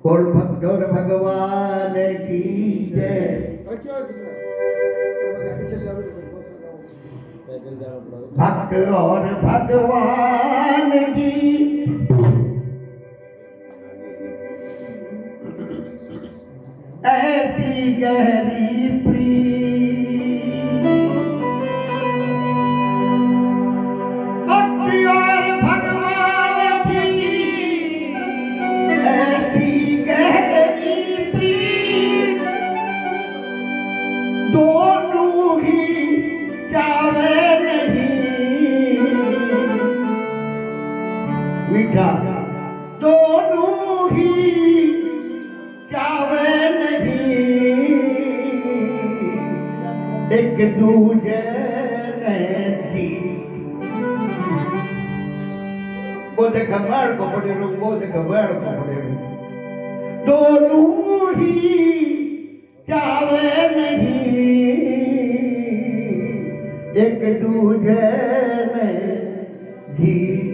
बोल भक्त और भगवान की जय। भक्त और भगवान की ऐसी गहरी प्रीत, भक्ति और भगवान की ऐसी गहरी प्रीत, दोनों ही जावे नहीं मीठा, दोनों ही जावे एक दूजे ने वो देखा बाढ़ को पड़े रू, वो देखा बाढ़ को पड़े रू, दोनों ही जावे नहीं एक दूजे में जीत।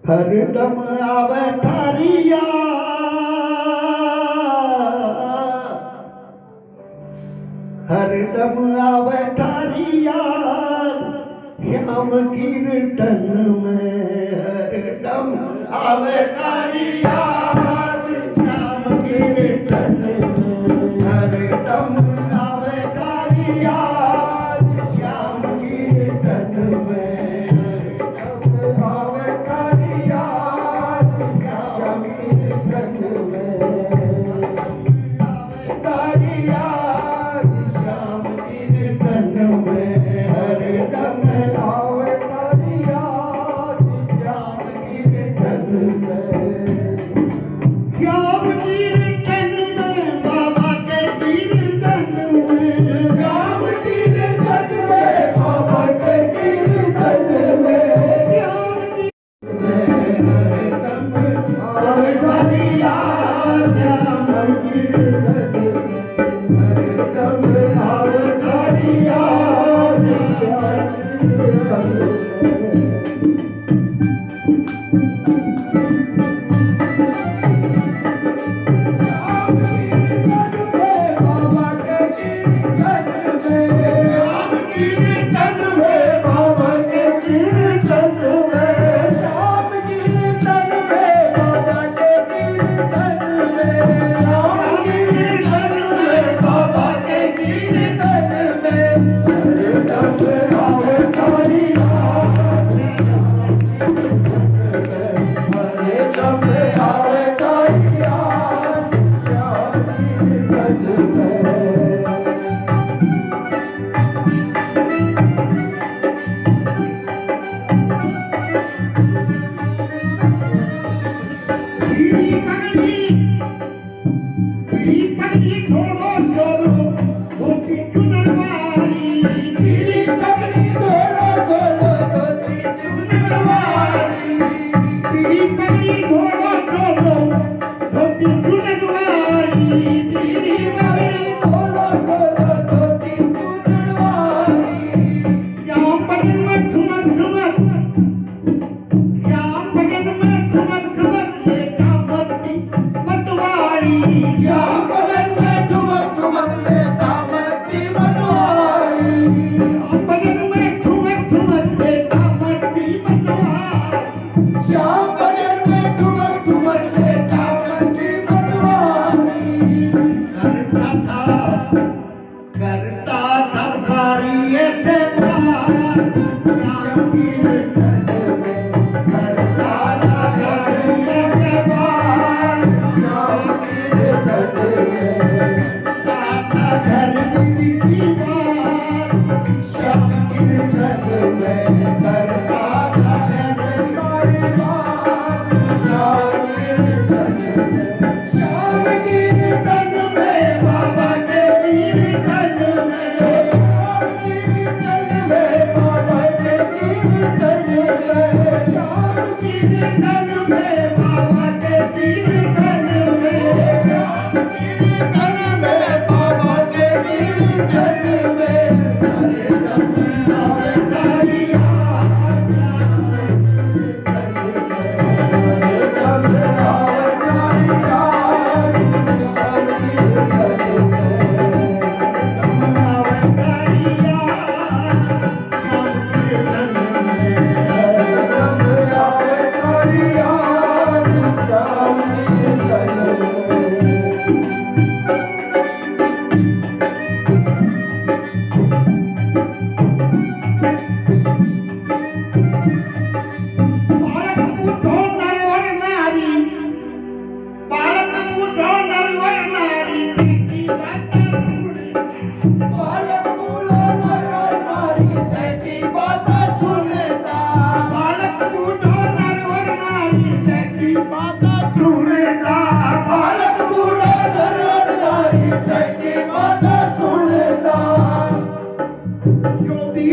हरदम आवे थारिया, हरदम आवे थारिया, श्याम कीर्तन में हरदम आवे थारिया, श्याम कीर्तन में हरदम आवे थारिया, श्याम कीर्तन में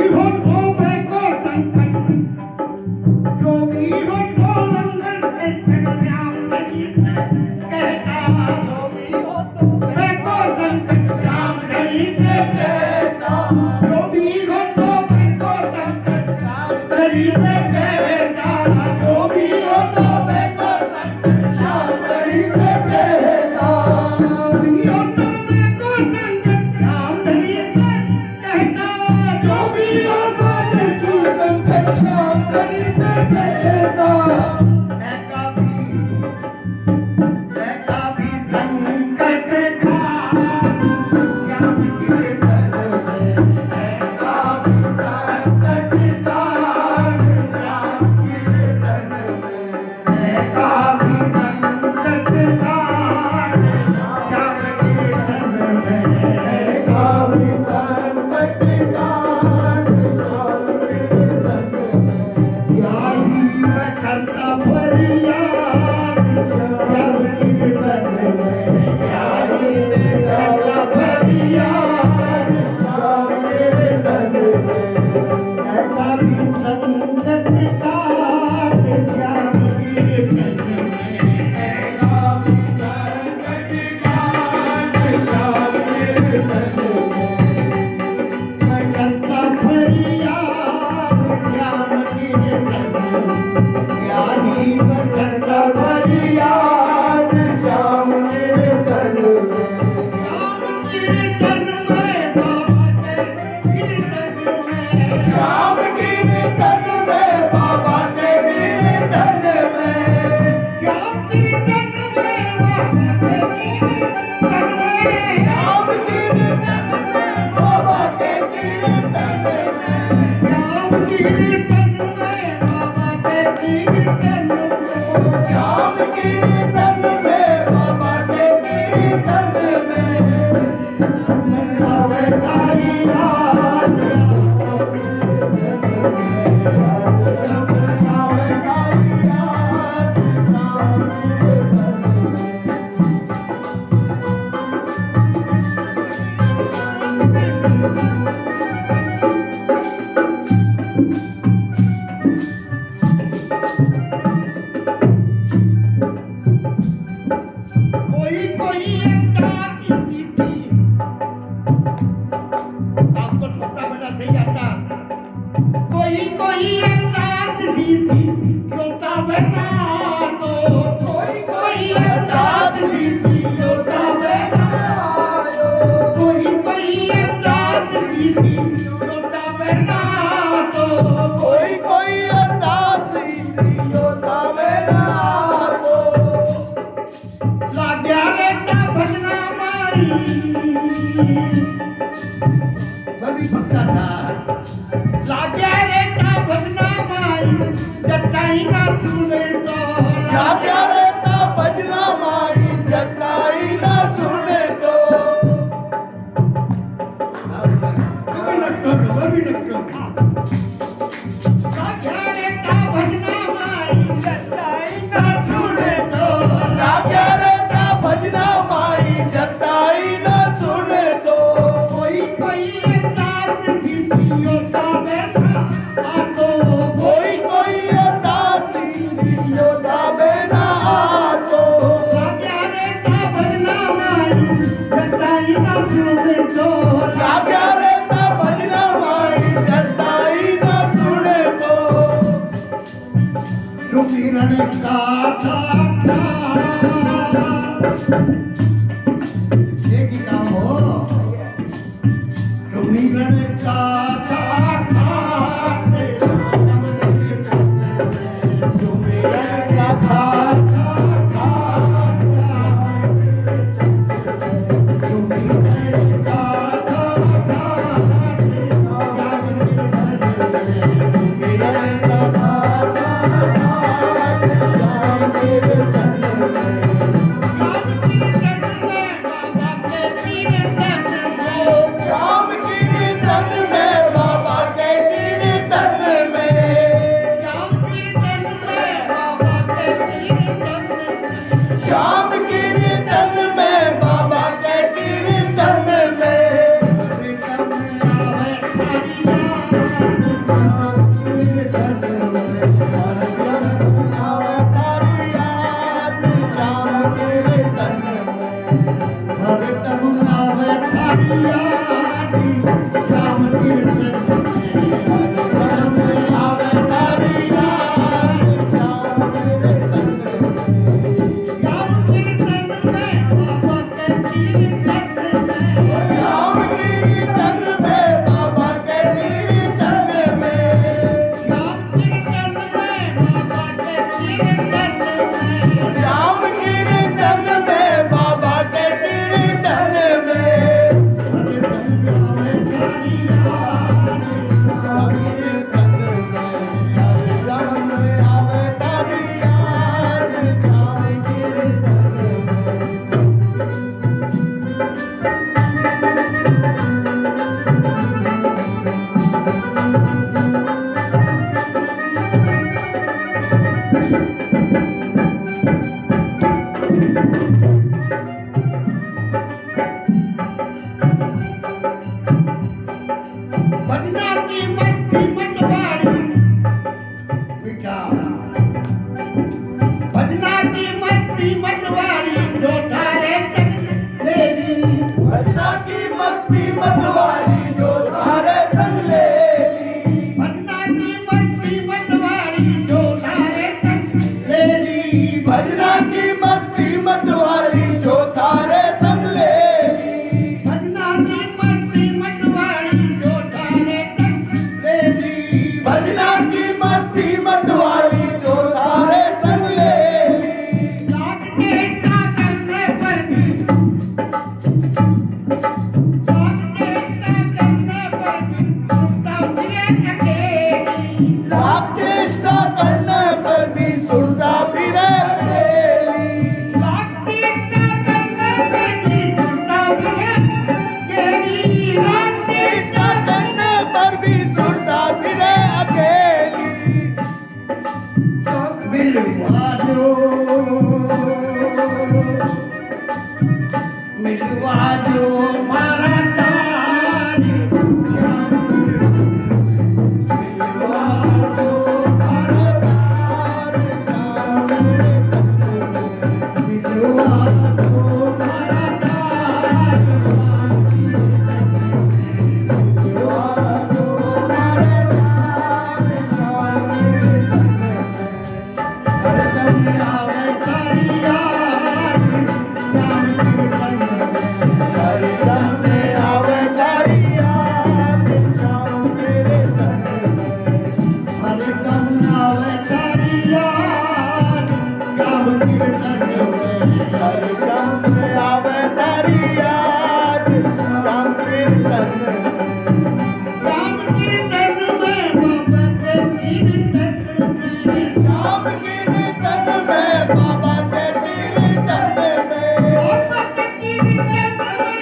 हो तौबे को संकट, जो भी हो तो लंदन से श्याम धनी से कहता, जो भी हो तौबे को संकट श्याम धनी से कहता, जो भी हो तौबे को संकट श्याम धनी से कहता, जो भी हो तौबे को संकट श्याम धनी से कहता, जो भी हो तौबे को संकट श्याम धनी से कहता, जो भी हो तौबे को संकट श्याम धनी से कहता। मैं कभी संकट था श्याम कीर्तन में, मैं कभी संकट था श्याम कीर्तन में, मैं कभी संकट था श्याम कीर्तन में, मैं कभी संकट था श्याम कीर्तन में, याही मैं करता फरियाद श्याम कीर्तन में, याही मैं करता फरियाद श्याम कीर्तन में, मैं कभी संकट था श्याम कीर्तन में, मैं कभी संकट था श्याम कीर्तन में, मैं करता फरियाद श्याम कीर्तन में, याही मैं करता फरियाद श्याम कीर्तन में, श्याम कीर्तन में बाबा के कीर्तन में, श्याम कीर्तन में बाबा के कीर्तन में, श्याम कीर्तन में बाबा के कीर्तन में, श्याम कीर्तन में बाबा के कीर्तन में, श्याम कीर्तन में बाबा के कीर्तन में, श्याम कीर्तन में बाबा के कीर्तन में, आवे तारी याद आवे तारी याद श्याम कीर्तन में। कोई अंदाज इसी थी, आपको छोटा बड़ा सही आता, कोई अंदाज इसी थी, योता बना तो कोई अंदाज इसी थी, योता बना तो कोई अंदाज इसी थी, योता बना तो कोई अंदाज इसी योता बना तो, लाग्या रेता भजना मारी, मैं भी भक्ता था, लाग्या रेता भजना मारी, जटाई ना सुने तो, लाग्या रेता भजना मारी, जटाई ना सुने तो, मैं भी नक्को लाग्या रेता भजना मारी, जटाई ना सुने तो, लाग्या रेता भजना माई जटाई ना सुने तो, कोई अंदाज इसी योता बना तो, कोई अंदाज इसी योता बना तो, लाग्या रेता भजना माई जटाई ना सुने तो, लाग्या रेता भजना माई जटाई ना सुने तो, सुमिरन का था एक ही काम हो, सुमिरन का था सुमिरन का था सुमिरन का सुमिरन का श्याम कीर्तन में मस्ती मतवाली जो तारे संग ले ली भजना की मस्ती मतवाली जो तारे संग ले ली भजना की मस्ती मतवाली जो तारे संग ले ली भजना की मस्ती मतवाली जो तारे संग ले ली भजना की मस्ती मतवाली जो तारे संग ले ली रात के इतना करने पर भी रात के इतना करने पर भी सुनता फिरे अकेली रात चेष्टा करने पर भी सुनता फिरे रात की इतना करने पर भी सुनता फिरे अकेली चेष्टा करने पर भी सुनता फिरे अकेली मिलवा दो मारा तार मिलवा दो मारा तार मिलवा दो मारा तार मिलवा दो मारा तार हरदम आवे तारी याद नाम कीर्तन हरदम में आवे तारी याद शाम मेरे तन हरदम आवे तारी याद नाम कीर्तन हरदम में आवे तारी याद शाम कीर्तन राम कीर्तन में बाबा के कीर्तन में शाम कीर्तन में बाबा के कीर्तन में बाबा के कीर्तन में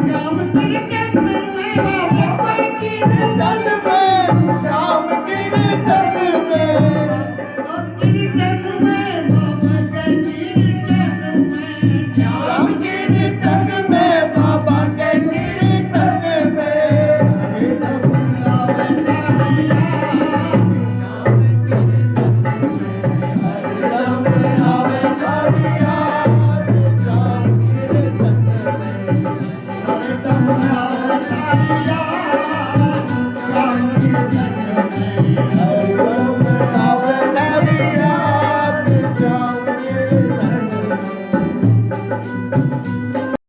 राम कीर्तन में बाबा के कीर्तन कीर्तन में शाम कीर्तन में राम कीर्तन में बाबा के कीर्तन में शाम कीर्तन में बाबा के कीर्तन में आवे तारी याद हरदम में आवे तारी याद शाम कीर्तन में हरदम आवे तारी